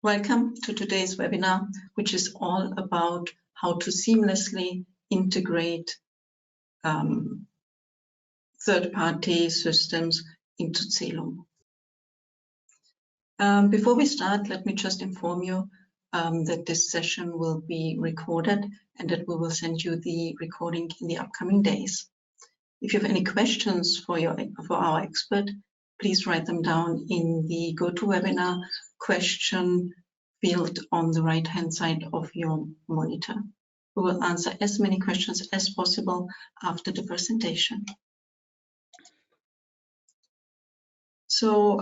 Welcome to today's webinar, which is all about how to seamlessly integrate third-party systems into CELUM. Before we start, let me just inform you that this session will be recorded and that we will send you the recording in the upcoming days. If you have any questions for our expert, please write them down in the GoToWebinar question field on the right-hand side of your monitor. We will answer as many questions as possible after the presentation. So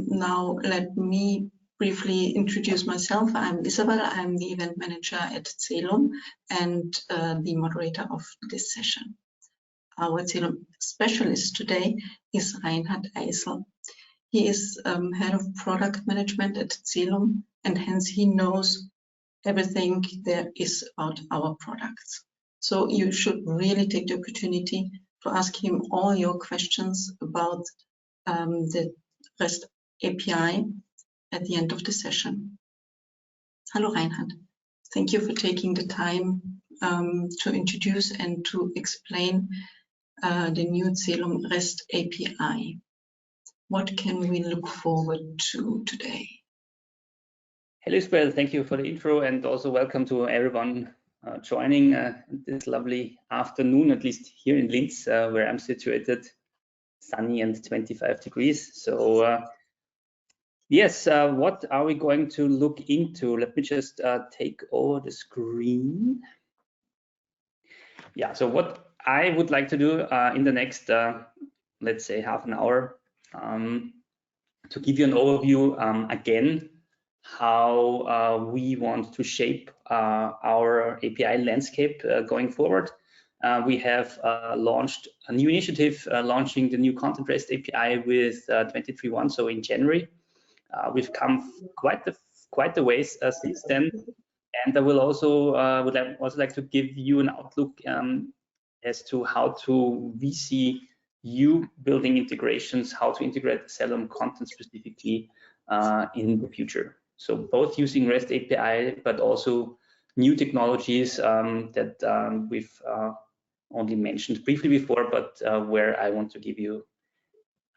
now let me briefly introduce myself. I'm Isabel. I'm the event manager at CELUM and the moderator of this session. Our CELUM specialist today is Reinhard Eisel. He is head of product management at CELUM, and hence he knows everything there is about our products. So you should really take the opportunity to ask him all your questions about the REST API at the end of the session. Hello, Reinhard. Thank you for taking the time to introduce and to explain the new CELUM REST API. What can we look forward to today? Hello, Isabel. Thank you for the intro, and also welcome to everyone joining this lovely afternoon, at least here in Linz, where I'm situated, sunny and 25 degrees. So yes, what are we going to look into? Let me just take over the screen. Yeah, so what I would like to do in the next, let's say, half an hour, to give you an overview again, how we want to shape our API landscape going forward. We have launched a new initiative, launching the new Content REST API with 23.1, so in January. We've come quite the ways since then, and I will also would also like to give you an outlook as to how we see you building integrations, how to integrate CELUM content specifically in the future. So both using REST API, but also new technologies that we've only mentioned briefly before, but where I want to give you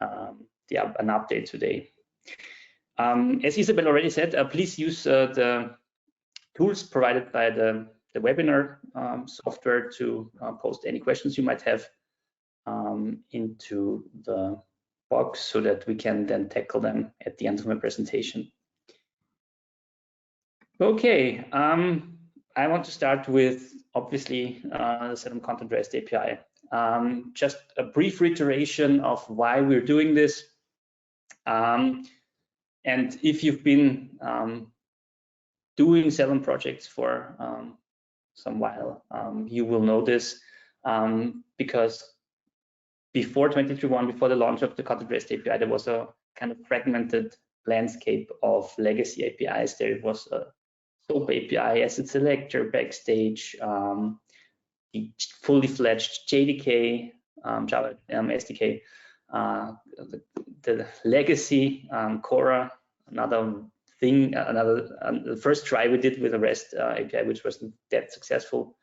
an update today. As Isabel already said, please use the tools provided by the webinar software to post any questions you might have into the box so that we can then tackle them at the end of my presentation. Okay, I want to start with obviously the CELUM Content REST API. Just a brief reiteration of why we're doing this. And if you've been doing CELUM projects for some while, you will know this because before 23.1, before the launch of the Content REST API, there was a kind of fragmented landscape of legacy APIs. There was a SOAP API, Asset Selector, Backstage, the fully fledged JDK, Java SDK, the legacy Cora, another thing, the first try we did with a REST API, which wasn't that successful.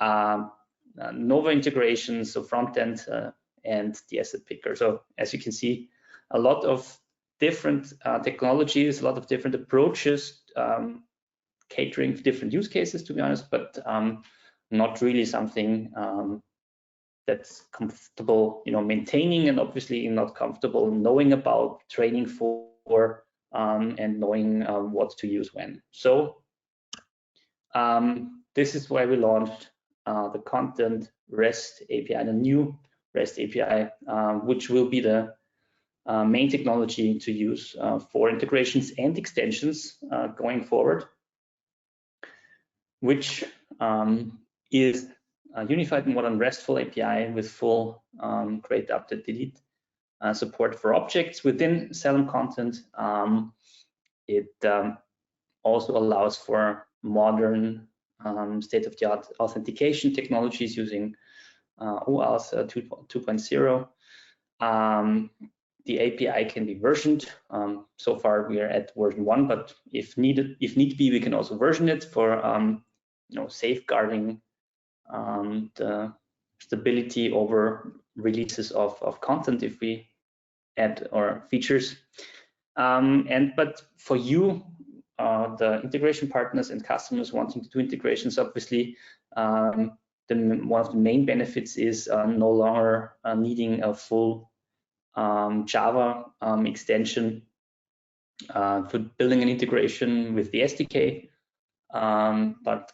Nova integrations, so Frontend, and the asset picker. So as you can see, a lot of different technologies, a lot of different approaches, catering to different use cases, to be honest, but not really something that's comfortable, maintaining, and obviously not comfortable knowing about, training for, and knowing what to use when. So this is why we launched the Content REST API, the new REST API, which will be the main technology to use for integrations and extensions going forward, which is a unified modern RESTful API with full create, update, delete support for objects within CELUM content. It also allows for modern state-of-the-art authentication technologies using OAuth 2.0. the API can be versioned. So far we are at version 1, but if need be, we can also version it for safeguarding the stability over releases of content if we add or features. But for you, the integration partners and customers wanting to do integrations, obviously, one of the main benefits is no longer needing a full Java extension for building an integration with the SDK, but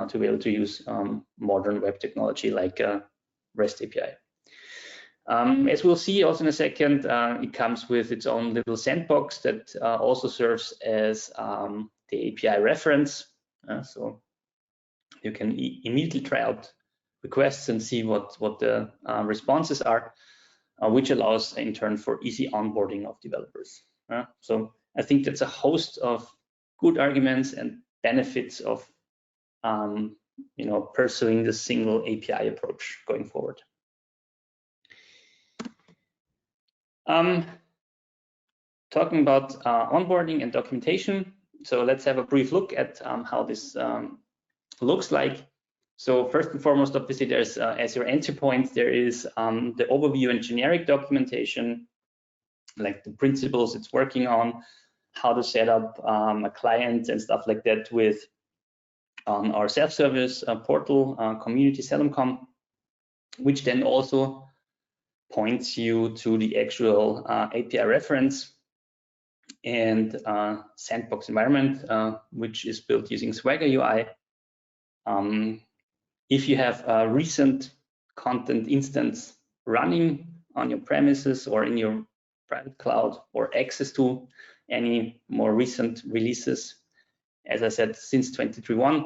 to be able to use modern web technology like REST API. As we'll see also in a second, it comes with its own little sandbox that also serves as the API reference. So you can immediately try out requests and see what the responses are, which allows in turn for easy onboarding of developers. So I think that's a host of good arguments and benefits of pursuing the single API approach going forward. Talking about onboarding and documentation. So let's have a brief look at how this looks like. So first and foremost, obviously, there's as your entry point, there is the overview and generic documentation, like the principles it's working on, how to set up a client and stuff like that with our self-service portal, community CELUM.com, which then also points you to the actual API reference and sandbox environment, which is built using Swagger UI. If you have a recent content instance running on your premises or in your private cloud, or access to any more recent releases, as I said, since 23.1,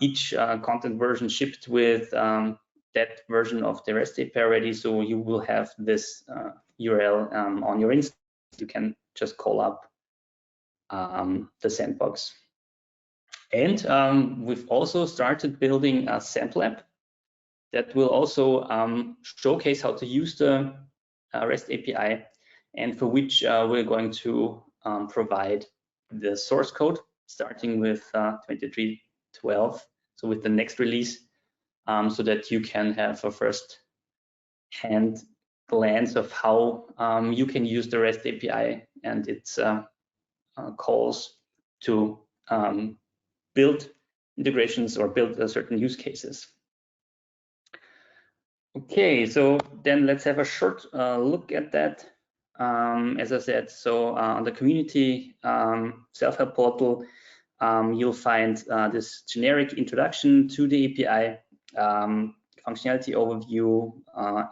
each content version shipped with that version of the REST API already, so you will have this URL on your instance. You can just call up the sandbox. And we've also started building a sample app that will also showcase how to use the REST API, and for which we're going to provide the source code starting with 23.12, so with the next release, so that you can have a first-hand glance of how you can use the REST API and its calls to build integrations or build certain use cases. Okay, so then let's have a short look at that. As I said, so on the community self-help portal, you'll find this generic introduction to the API, functionality overview,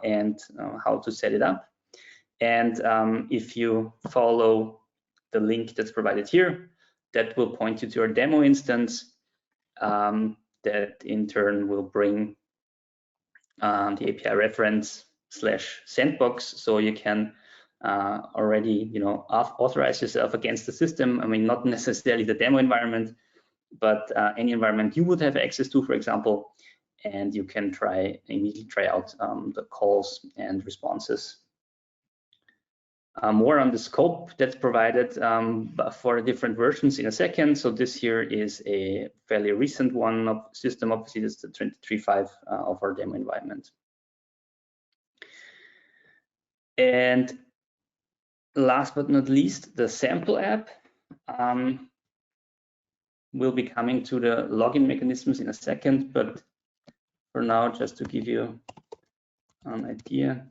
and how to set it up. And if you follow the link that's provided here, that will point you to our demo instance that in turn will bring the API reference / sandbox, so you can already authorize yourself against the system. I mean, not necessarily the demo environment, but any environment you would have access to, for example, and you can immediately try out the calls and responses. More on the scope that's provided for different versions in a second. So this here is a fairly recent one of system. Obviously, this is the 23.5 of our demo environment. And last but not least, the sample app will be coming to the login mechanisms in a second. But for now, just to give you an idea.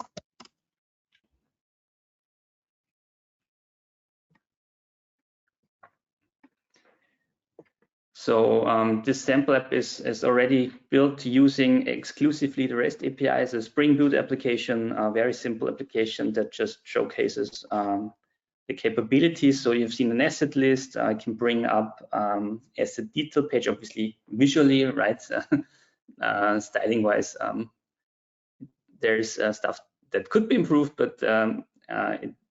So this sample app is already built using exclusively the REST API as a Spring Boot application, a very simple application that just showcases the capabilities. So you've seen an asset list. I can bring up asset detail page, obviously visually, right? Styling wise, there's stuff that could be improved, but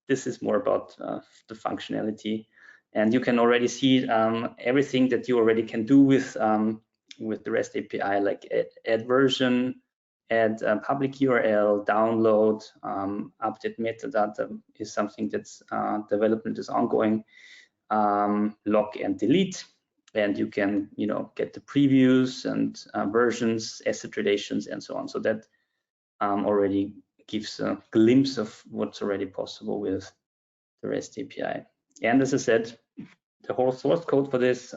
this is more about the functionality. And you can already see everything that you already can do with the REST API, like add version, add a public URL, download, update metadata is something that's development is ongoing, log and delete, and you can get the previews and versions, asset relations, and so on. So that already gives a glimpse of what's already possible with the REST API. And as I said, the whole source code for this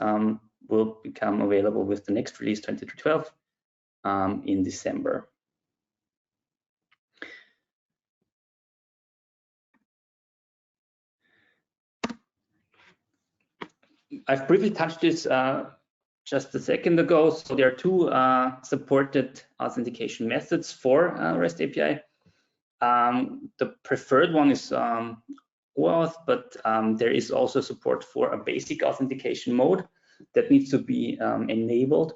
will become available with the next release 2312 in December. I've briefly touched this just a second ago. So there are two supported authentication methods for REST API. The preferred one is OAuth, but there is also support for a basic authentication mode that needs to be enabled.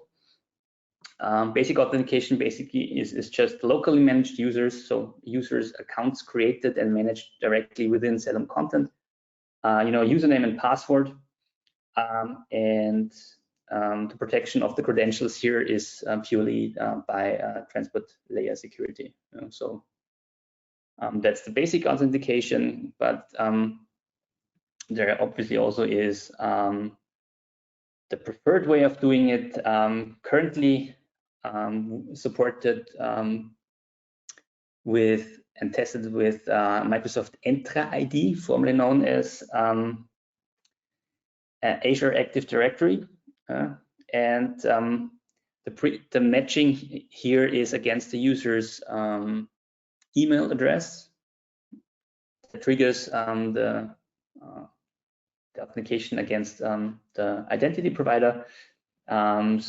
Basic authentication basically is just locally managed users, so users' accounts created and managed directly within CELUM Content. Username and password, and the protection of the credentials here is purely by transport layer security. So that's the basic authentication, but there obviously also is the preferred way of doing it, currently supported with and tested with Microsoft Entra ID, formerly known as Azure Active Directory, and the matching here is against the user's email address that triggers the application against the identity provider. In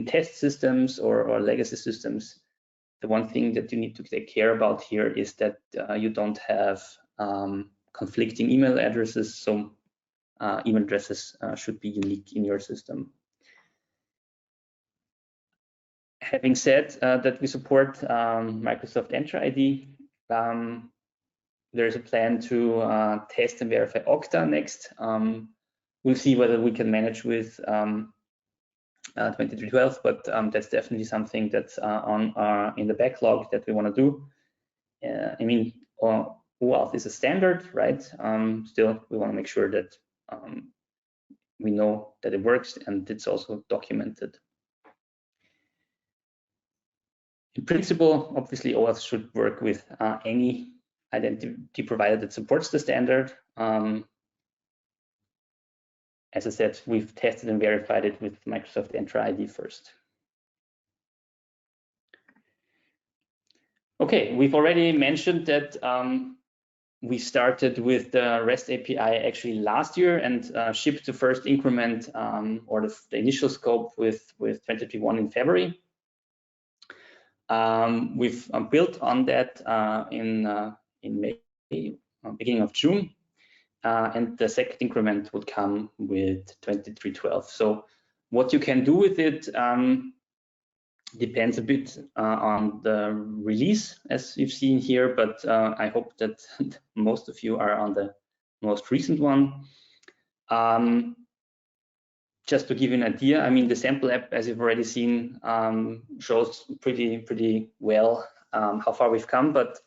test systems or legacy systems, the one thing that you need to take care about here is that you don't have conflicting email addresses. So email addresses should be unique in your system. Having said that we support Microsoft Entra ID, there's a plan to test and verify Okta next. We'll see whether we can manage with 2312, but that's definitely something that's in the backlog that we want to do. I mean, OAuth is a standard, right? Still, we want to make sure that we know that it works and it's also documented. In principle, obviously, OAuth should work with any identity provider that supports the standard. As I said, we've tested and verified it with Microsoft Entra ID first. Okay, we've already mentioned that we started with the REST API actually last year and shipped the first increment or the initial scope with 2021 in February. We've built on that in May, beginning of June, and the second increment would come with 2312. So what you can do with it depends a bit on the release, as you've seen here, but I hope that most of you are on the most recent one. Just to give you an idea, I mean, the sample app, as you've already seen, shows pretty well how far we've come, but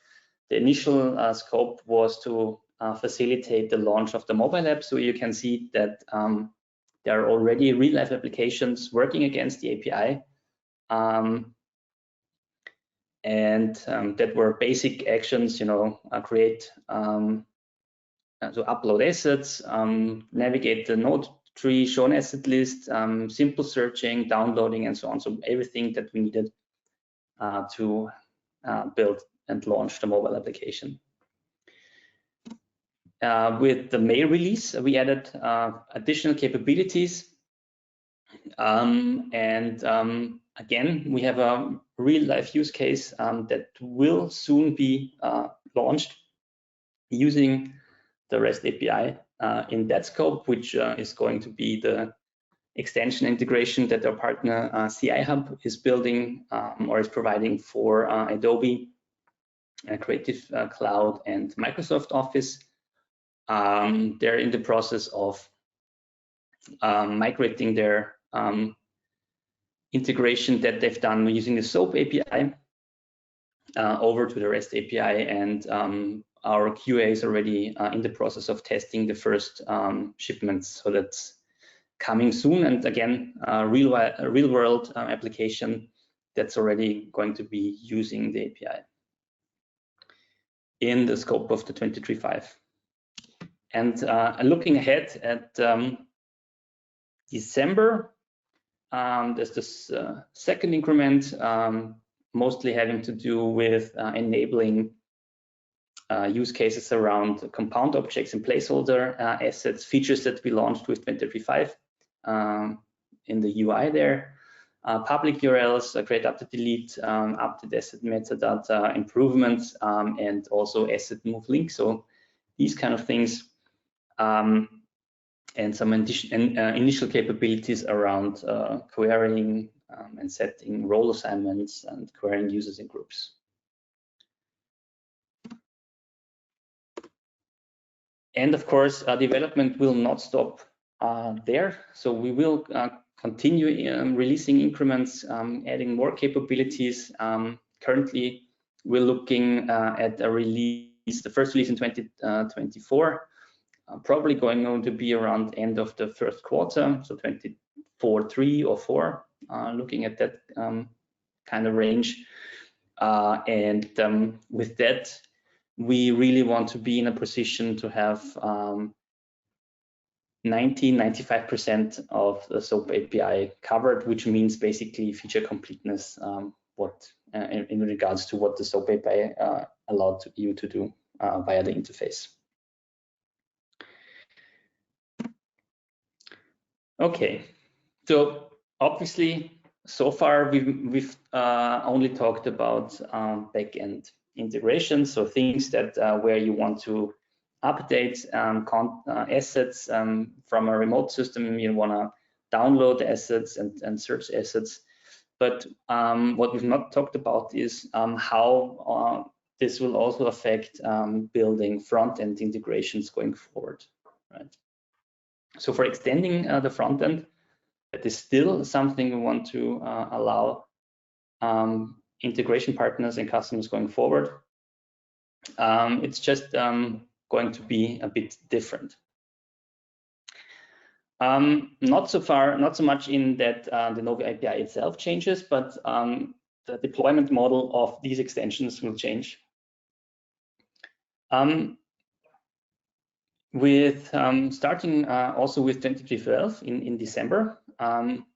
the initial scope was to facilitate the launch of the mobile app. So you can see that there are already real-life applications working against the API. That were basic actions, create, so upload assets, navigate the node tree, show an asset list, simple searching, downloading, and so on. So everything that we needed to build and launch the mobile application. With the May release, we added additional capabilities. Again, we have a real-life use case that will soon be launched using the REST API in that scope, which is going to be the extension integration that our partner CI Hub is building or is providing for Adobe, Creative Cloud, and Microsoft Office. They're in the process of migrating their integration that they've done using the SOAP API over to the REST API, and our QA is already in the process of testing the first shipments. So that's coming soon. And again, real world application that's already going to be using the API in the scope of the 23.5. And looking ahead at December, there's this second increment, mostly having to do with enabling use cases around compound objects and placeholder assets, features that we launched with 23.5 in the UI there. Public URLs, create, update, delete, update asset metadata improvements, and also asset move links. So these kind of things, and some initial capabilities around querying and setting role assignments and querying users in groups. And of course, development will not stop there. So we will continue releasing increments, adding more capabilities. Currently, we're looking at a release, the first release in 2024, probably going on to be around end of the first quarter, so 24.3 or 4, looking at that kind of range. And with that, we really want to be in a position to have 90–95% of the SOAP API covered, which means basically feature completeness, in regards to what the SOAP API allowed you to do via the interface. Okay, so obviously so far we've only talked about backend integration, so things that where you want to update assets from a remote system, you want to download assets and search assets. But what we've not talked about is how this will also affect building front-end integrations going forward, right? So for extending the front end, that is still something we want to allow integration partners and customers going forward. It's just going to be a bit different. Not so much in that the Nova API itself changes, but the deployment model of these extensions will change. With starting also with 23.12 in December,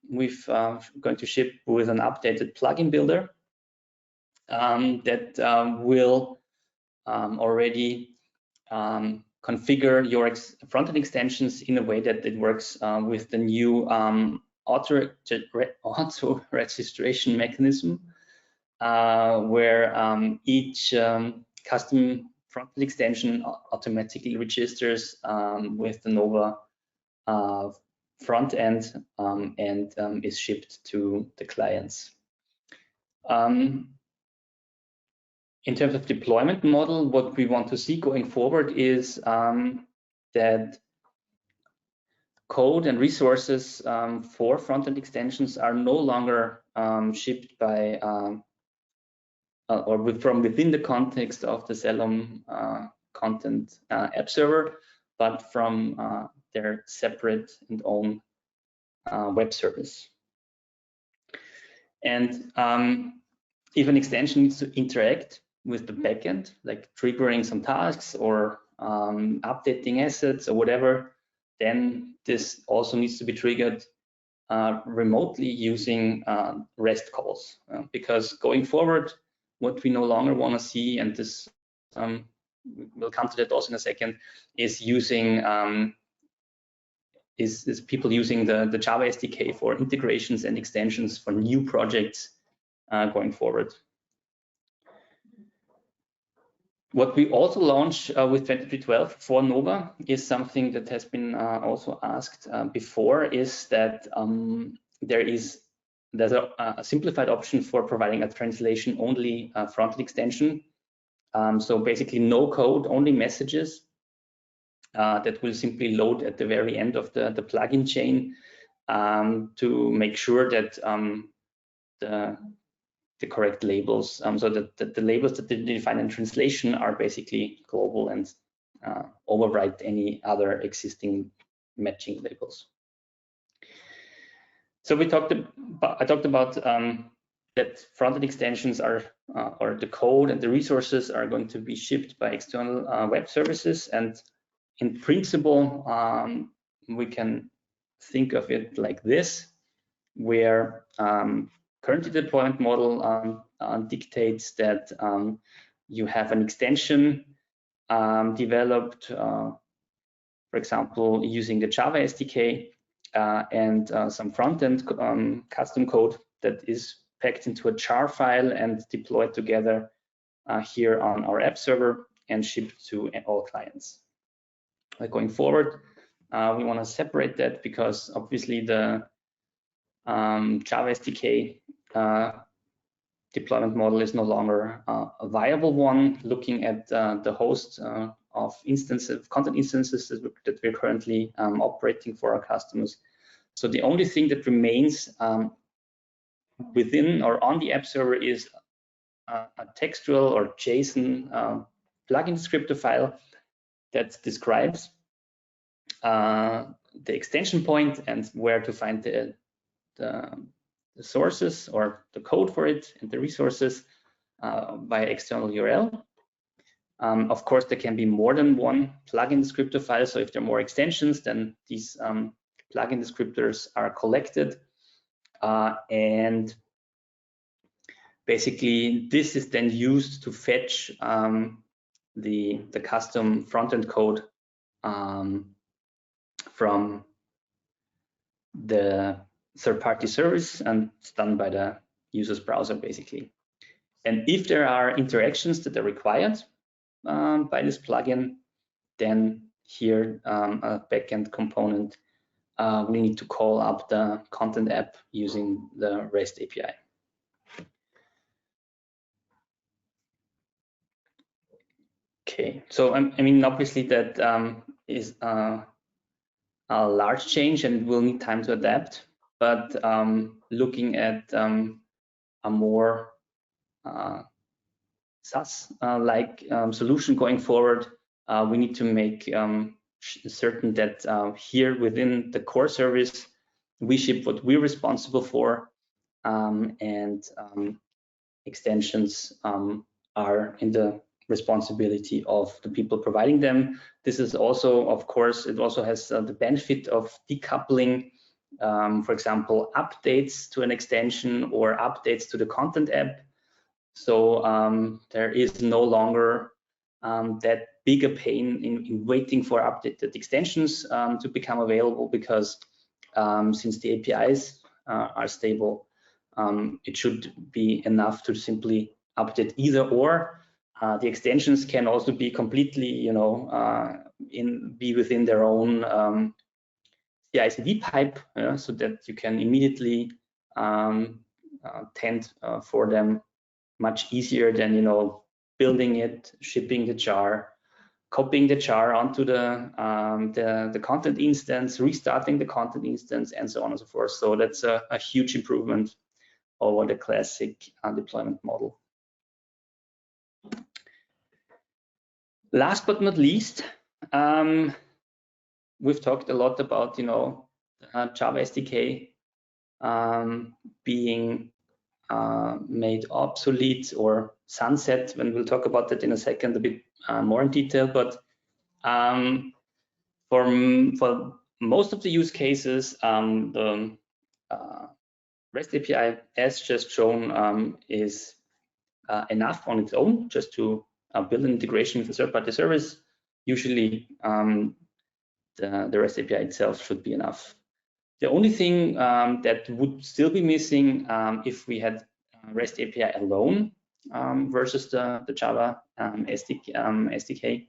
we've going to ship with an updated plugin builder that will already configure your front-end extensions in a way that it works with the new auto registration mechanism, where each custom front-end extension automatically registers with the Nova front end and is shipped to the clients. In terms of deployment model, what we want to see going forward is that code and resources for front-end extensions are no longer shipped by from within the context of the CELUM Content app server, but from their separate and own web service. And if an extension needs to interact with the backend, like triggering some tasks or updating assets or whatever, then this also needs to be triggered remotely using REST calls. Because going forward, what we no longer want to see, and this we'll come to that also in a second, is using is people using the Java SDK for integrations and extensions for new projects going forward. What we also launched with 23.12 for Nova is something that has been also asked before, is that there's a simplified option for providing a translation only front-end extension. So basically no code, only messages that will simply load at the very end of the plugin chain to make sure that correct labels, so that the labels that they define in translation are basically global and override any other existing matching labels. So I talked about that front-end extensions are, or the code and the resources are going to be shipped by external web services. And in principle, we can think of it like this, where currently the deployment model dictates that you have an extension developed, for example, using the Java SDK and some front-end custom code that is packed into a jar file and deployed together here on our app server and shipped to all clients. Going forward, we want to separate that because obviously the Java SDK deployment model is no longer a viable one, looking at the host of content instances that we're currently operating for our customers. So the only thing that remains within or on the app server is a textual or JSON plugin descriptor file that describes the extension point and where to find the sources or the code for it and the resources by external URL. Of course, there can be more than one plugin descriptor file. So if there are more extensions, then these plugin descriptors are collected. And basically, this is then used to fetch the custom front-end code from the third-party service, and it's done by the user's browser, basically. And if there are interactions that are required by this plugin, then here a backend component, we need to call up the content app using the REST API. Okay, so I mean, obviously that is a large change and will need time to adapt. But looking at a more SaaS-like solution going forward, we need to make certain that here within the core service, we ship what we're responsible for, and extensions are in the responsibility of the people providing them. This is also, of course, it also has the benefit of decoupling, for example, updates to an extension or updates to the content app. So there is no longer that big a pain in waiting for updated extensions to become available, because since the APIs are stable, it should be enough to simply update either or. The extensions can also be completely, be within their own CI/CD pipe, so that you can immediately tend for them much easier than building it, shipping the jar, copying the jar onto the content instance, restarting the content instance, and so on and so forth. So that's a huge improvement over the classic deployment model. Last but not least, we've talked a lot about Java SDK being made obsolete or sunset, and we'll talk about that in a second a bit more in detail. But for most of the use cases, the REST API, as just shown, is enough on its own just to build an integration with a third-party service. Usually, the REST API itself should be enough. The only thing that would still be missing if we had REST API alone versus the Java SDK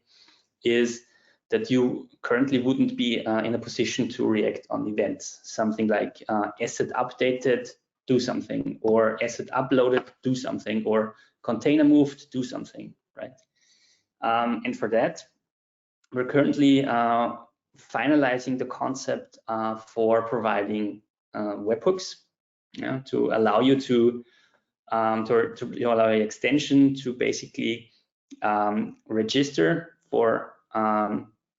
is that you currently wouldn't be in a position to react on events. Something like asset updated, do something, or asset uploaded, do something, or container moved, do something, right? And for that, we're currently finalizing the concept for providing webhooks, to allow you to to allow an extension to basically register for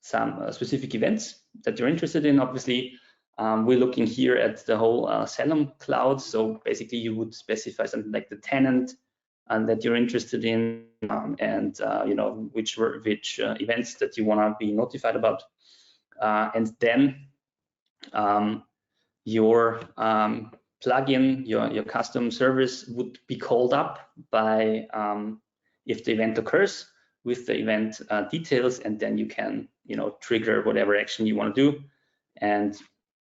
some specific events that you're interested in. Obviously, we're looking here at the whole CELUM cloud. So basically, you would specify something like the tenant that you're interested in, and you know which events that you want to be notified about, and then your plugin, your custom service would be called up by if the event occurs with the event details, and then you can trigger whatever action you want to do, and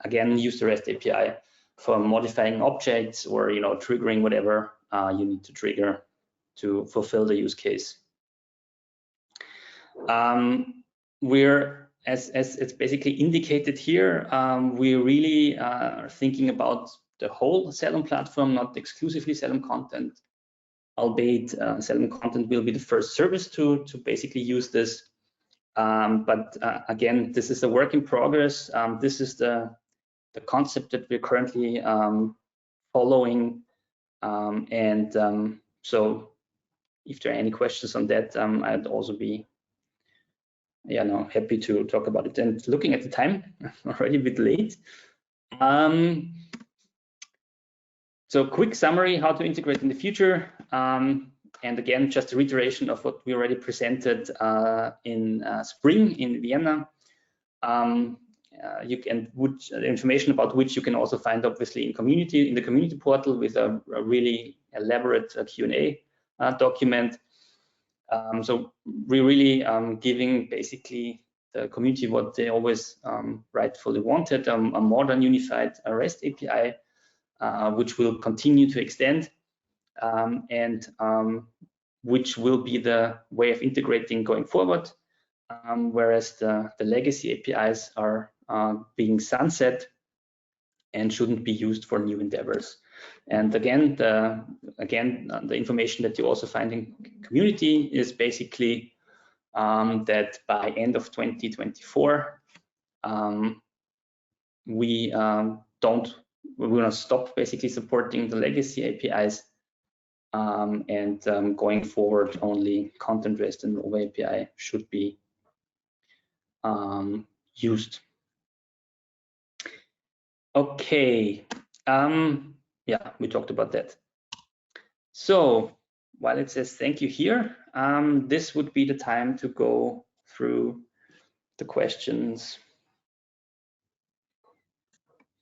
again use the REST API for modifying objects or triggering whatever you need to trigger to fulfill the use case. We're as it's basically indicated here, we really are thinking about the whole CELUM platform, not exclusively CELUM Content, albeit CELUM Content will be the first service to basically use this. But again, this is a work in progress. This is the concept that we're currently following. So if there are any questions on that, I'd also be happy to talk about it. And looking at the time, already a bit late. So quick summary, how to integrate in the future. And again, just a reiteration of what we already presented in spring in Vienna. The information about which you can also find obviously in the community portal with a really elaborate Q&A document. So we're really giving basically the community what they always rightfully wanted, a modern unified REST API, which will continue to extend and which will be the way of integrating going forward, whereas the legacy APIs are being sunset and shouldn't be used for new endeavors. And again, the information that you also find in community is basically that by end of 2024, we will stop basically supporting the legacy APIs, and going forward, only Content REST and Nova API should be used. Okay. Yeah, we talked about that. So while it says thank you here, this would be the time to go through the questions.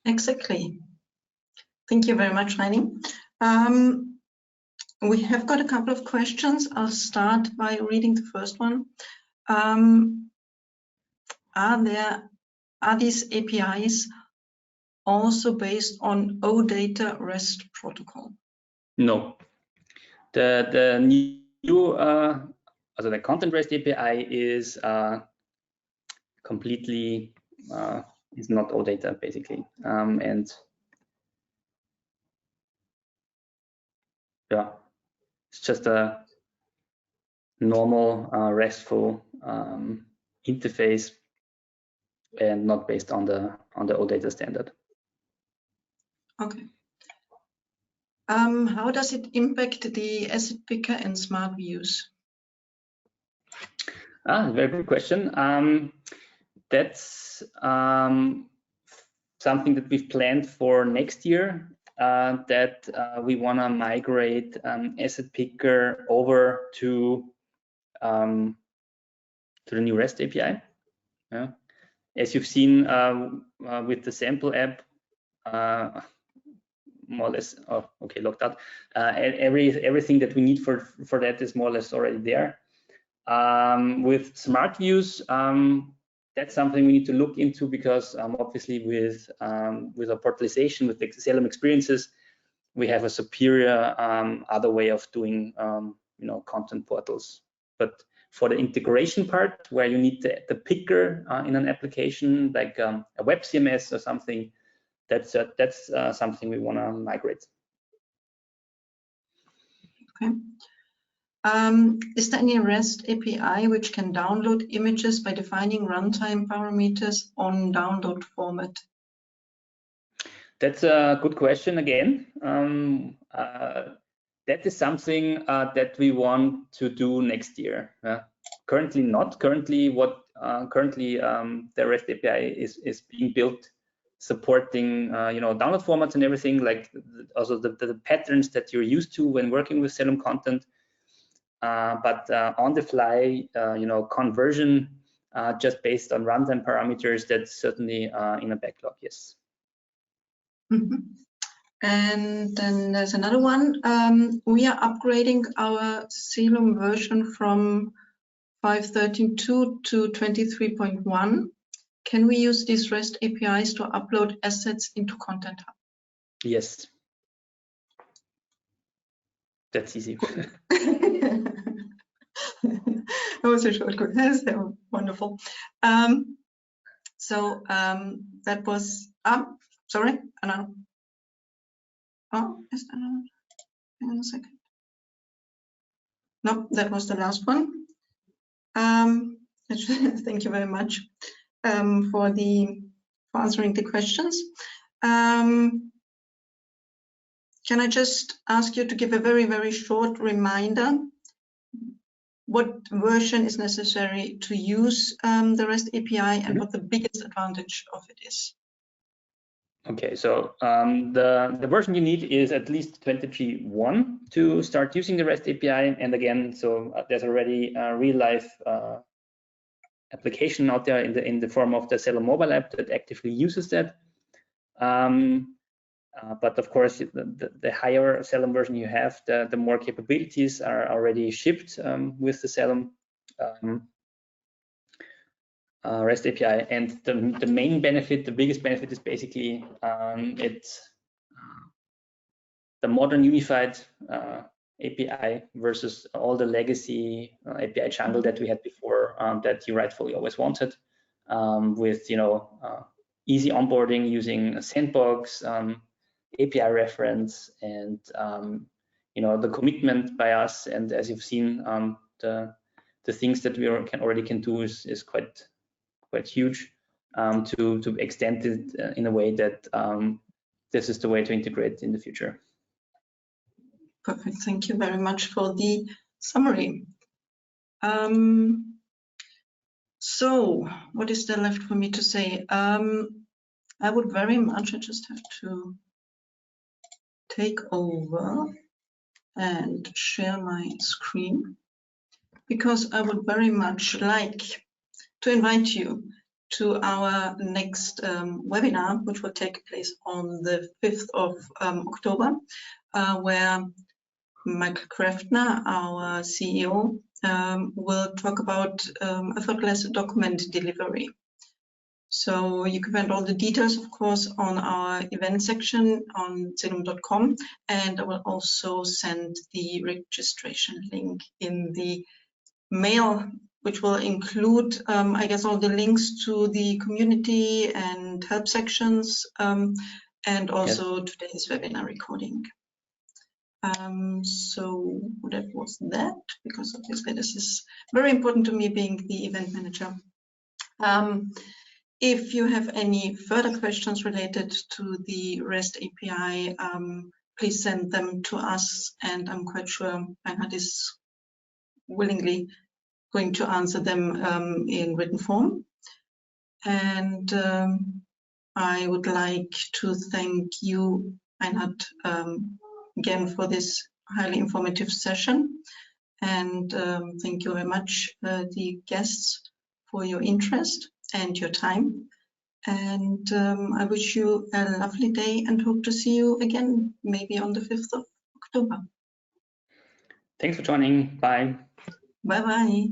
Exactly. Thank you very much, Reini. We have got a couple of questions. I'll start by reading the first one. Are these APIs also based on OData REST protocol? No. The new the Content REST API is completely is not OData basically, and yeah, it's just a normal RESTful interface and not based on the OData standard. Okay. How does it impact the asset picker and smart views? Very good question. That's something that we've planned for next year, that we want to migrate asset picker over to the new REST API. Yeah. As you've seen with the sample app, more or less, oh, okay, locked out. Everything that we need for that is more or less already there. With smart views, that's something we need to look into, because obviously with our portalization, with the CELUM experiences, we have a superior other way of doing content portals. But for the integration part, where you need the picker in an application like a web CMS or something, that's something we want to migrate. Okay. Is there any REST API which can download images by defining runtime parameters on download format? That's a good question again. that is something that we want to do next year. Currently not. Currently, the REST API is being built, supporting download formats and everything, like also the patterns that you're used to when working with CELUM content. But on the fly, conversion just based on runtime parameters, that's certainly in a backlog. Yes. Mm-hmm. And then there's another one. We are upgrading our CELUM version from 5.13.2 to 23.1. Can we use these REST APIs to upload assets into Content Hub? Yes. That's easy. That was a short quick. Yes, they were wonderful. That was, sorry, another. Oh, is that another? Hang on a second. No, that was the last one. Thank you very much for answering the questions. Can I just ask you to give a very, very short reminder what version is necessary to use the REST API and what the biggest advantage of it is? Okay, so the version you need is at least 23.1 to start using the REST API. And again, so there's already a real life application out there in the form of the CELUM mobile app that actively uses that. But of course, the higher CELUM version you have, the more capabilities are already shipped with the CELUM REST API. And the main benefit, the biggest benefit, is basically it's the modern unified API versus all the legacy API jungle that we had before, that you rightfully always wanted, with easy onboarding using a sandbox, API reference, and the commitment by us. And as you've seen, the things that we already can do is quite huge, to extend it in a way that this is the way to integrate in the future. Perfect. Thank you very much for the summary. So what is there left for me to say? I would very much, I just have to take over and share my screen, because I would very much like to invite you to our next webinar, which will take place on the 5th of October, where Michael Kraftner, our CEO, will talk about effortless document delivery. So you can find all the details, of course, on our event section on celum.com, and I will also send the registration link in the mail, which will include, I guess, all the links to the community and help sections, and also today's webinar recording. So that was that, because obviously this is very important to me, being the event manager. If you have any further questions related to the REST API, please send them to us, and I'm quite sure Reinhard is willingly going to answer them in written form. And I would like to thank you, Reinhard, again for this highly informative session, and thank you very much, the guests, for your interest and your time. And I wish you a lovely day and hope to see you again, maybe on the 5th of October. Thanks for joining. Bye. Bye-bye.